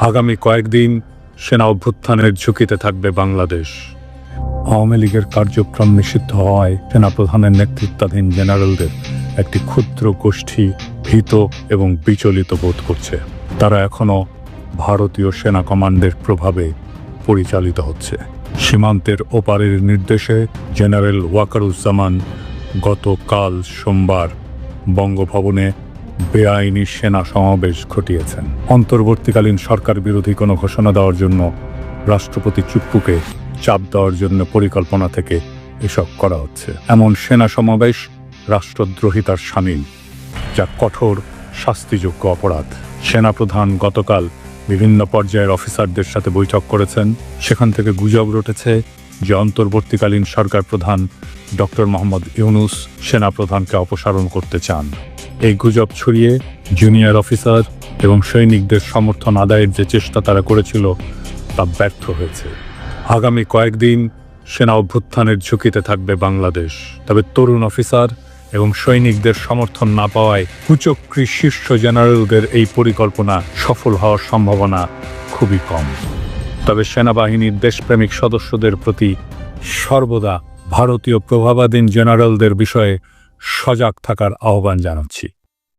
আগামী কয়েকদিন সেনা অভ্যুত্থানের ঝুঁকিতে থাকবে বাংলাদেশ। আওয়ামী লীগের কার্যক্রম নিষিদ্ধ হওয়ায় সেনাপ্রধানের নেতৃত্বাধীন জেনারেলদের একটি ক্ষুদ্র গোষ্ঠী ভীত এবং বিচলিত বোধ করছে। তারা এখনও ভারতীয় সেনা কমান্ডের প্রভাবে পরিচালিত হচ্ছে। সীমান্তের ওপারের নির্দেশে জেনারেল ওয়াকারুজ্জামান গতকাল সোমবার বঙ্গভবনে বেআইনি সেনা সমাবেশ ঘটিয়েছেন। অন্তর্বর্তীকালীন সরকার বিরোধী কোনো ঘোষণা দেওয়ার জন্য রাষ্ট্রপতি চুপ্পুকে চাপ দেওয়ার জন্য পরিকল্পনা থেকে এসব করা হচ্ছে। এমন সেনা সমাবেশ রাষ্ট্রদ্রোহিতার শামিল, যা কঠোর শাস্তিযোগ্য অপরাধ। সেনাপ্রধান গতকাল বিভিন্ন পর্যায়ের অফিসারদের সাথে বৈঠক করেছেন। সেখান থেকে গুজব রটেছে যে অন্তর্বর্তীকালীন সরকার প্রধান ডক্টর মোহাম্মদ ইউনূস সেনাপ্রধানকে অপসারণ করতে চান। এই গুজব ছড়িয়ে জুনিয়র অফিসার এবং সৈনিকদের সমর্থন আদায়ের যে চেষ্টা তারা করেছিল তা ব্যর্থ হয়েছে। আগামী কয়েকদিন সেনা অভ্যুত্থানের ঝুঁকিতে থাকবে বাংলাদেশ। তবে তরুণ অফিসার এবং সৈনিকদের সমর্থন না পাওয়ায় কুচক্রী শীর্ষ জেনারেলদের এই পরিকল্পনা সফল হওয়ার সম্ভাবনা খুবই কম। তবে সেনাবাহিনীর দেশপ্রেমিক সদস্যদের প্রতি সর্বদা ভারতীয় প্রভাবাধীন জেনারেলদের বিষয়ে সজাগ থাকার আহ্বান জানাচ্ছি।